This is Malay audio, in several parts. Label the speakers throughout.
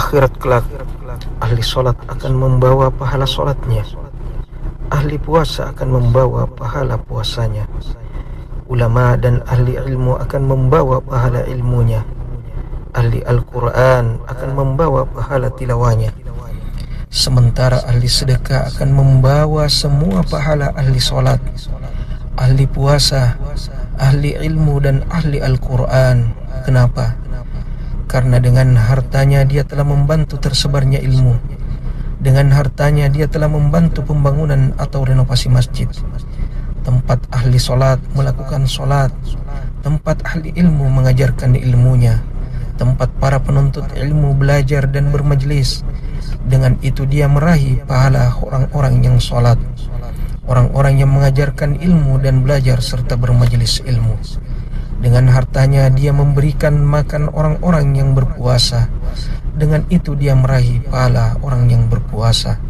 Speaker 1: akhirat kelak, ahli solat akan membawa pahala solatnya, ahli puasa akan membawa pahala puasanya, ulama dan ahli ilmu akan membawa pahala ilmunya, ahli Al-Quran akan membawa pahala tilawahnya, sementara ahli sedekah akan membawa semua pahala ahli solat, ahli puasa, ahli ilmu dan ahli Al-Quran. Kenapa? Karena dengan hartanya dia telah membantu tersebarnya ilmu. Dengan hartanya dia telah membantu pembangunan atau renovasi masjid. Tempat ahli solat melakukan solat. Tempat ahli ilmu mengajarkan ilmunya. Tempat para penuntut ilmu belajar dan bermajlis. Dengan itu dia meraih pahala orang-orang yang solat, orang-orang yang mengajarkan ilmu dan belajar serta bermajlis ilmu. Dengan hartanya dia memberikan makan orang-orang yang berpuasa. Dengan itu dia meraih pahala orang yang berpuasa.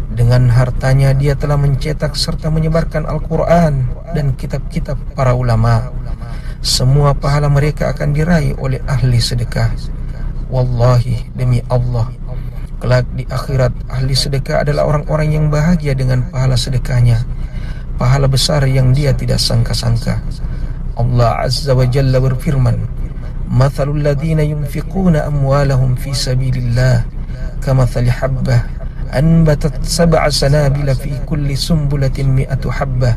Speaker 1: Dengan hartanya dia telah mencetak serta menyebarkan Al-Quran dan kitab-kitab para ulama. Semua pahala mereka akan diraih oleh ahli sedekah. Wallahi, demi Allah, kelak di akhirat ahli sedekah adalah orang-orang yang bahagia dengan pahala sedekahnya, pahala besar yang dia tidak sangka-sangka. Allah Azza wa Jalla berfirman, "Mathalul ladzina yunfiquna amwalahum fi sabilillah kamathali habbah anbatat sab'a sanabila fi kulli sumbulatin mi'atu habbah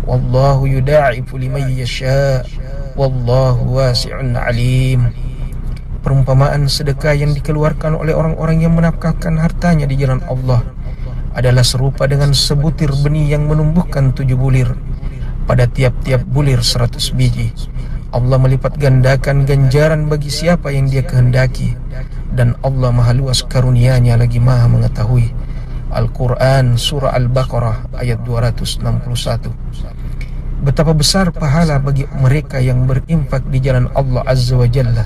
Speaker 1: wallahu yudha'ifu liman yasha' wallahu wasi'un alim." Perumpamaan sedekah yang dikeluarkan oleh orang-orang yang menafkahkan hartanya di jalan Allah adalah serupa dengan sebutir benih yang menumbuhkan 7 bulir. Pada tiap-tiap bulir 100 biji. Allah melipat gandakan ganjaran bagi siapa yang dia kehendaki. Dan Allah maha luas karunia-Nya lagi maha mengetahui. Al-Quran Surah Al-Baqarah ayat 261. Betapa besar pahala bagi mereka yang berinfak di jalan Allah Azza wa Jalla.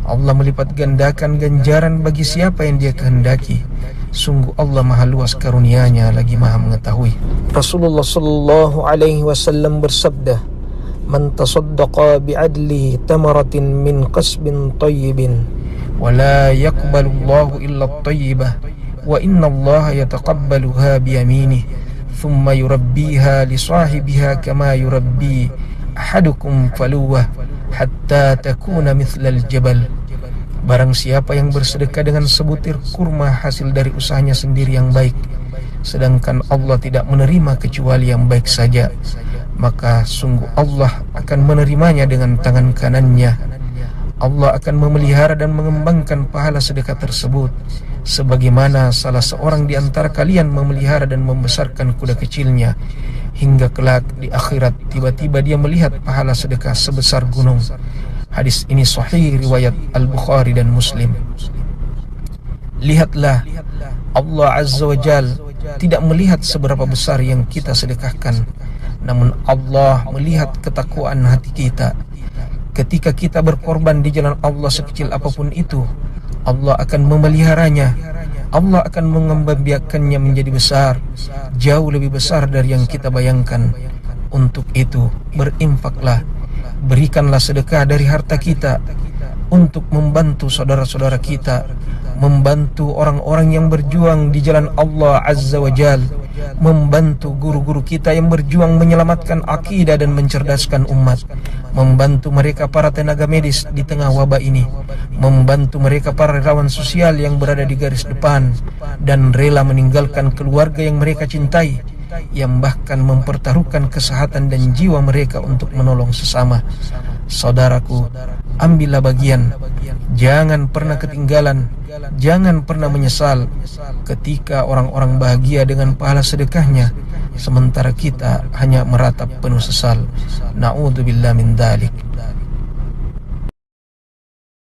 Speaker 1: Allah melipat gandakan ganjaran bagi siapa yang dia kehendaki. Sungguh Allah maha luas karunia-Nya lagi maha mengetahui. Rasulullah sallallahu alaihi wasallam bersabda, "Man tasaddaqa bi'adli tamaratin min qasbin tayyibin wa la yaqbalu Allahu illa at-tayyibah wa inna Allah yataqabbaluha bi yaminihi thumma yurabbiha li sahibiha kama yurabbi ahadukum faluwah hatta takuna mithlal jabal." Barang siapa yang bersedekah dengan sebutir kurma hasil dari usahanya sendiri yang baik, sedangkan Allah tidak menerima kecuali yang baik saja, maka sungguh Allah akan menerimanya dengan tangan kanannya. Allah akan memelihara dan mengembangkan pahala sedekah tersebut, sebagaimana salah seorang di antara kalian memelihara dan membesarkan kuda kecilnya, hingga kelak di akhirat tiba-tiba dia melihat pahala sedekah sebesar gunung. Hadis ini sahih riwayat Al-Bukhari dan Muslim. Lihatlah, Allah Azza wa Jal tidak melihat seberapa besar yang kita sedekahkan, namun Allah melihat ketakwaan hati kita. Ketika kita berkorban di jalan Allah sekecil apapun itu, Allah akan memeliharanya. Allah akan mengembangbiakannya menjadi besar, jauh lebih besar dari yang kita bayangkan. Untuk itu, berinfaklah, berikanlah sedekah dari harta kita untuk membantu saudara-saudara kita, membantu orang-orang yang berjuang di jalan Allah Azza wa Jal, membantu guru-guru kita yang berjuang menyelamatkan akidah dan mencerdaskan umat, membantu mereka para tenaga medis di tengah wabah ini, membantu mereka para relawan sosial yang berada di garis depan dan rela meninggalkan keluarga yang mereka cintai, yang bahkan mempertaruhkan kesehatan dan jiwa mereka untuk menolong sesama. Saudaraku, ambillah bagian, jangan pernah ketinggalan, jangan pernah menyesal ketika orang-orang bahagia dengan pahala sedekahnya, sementara kita hanya meratap penuh sesal. Na'udzubillah min dzalik.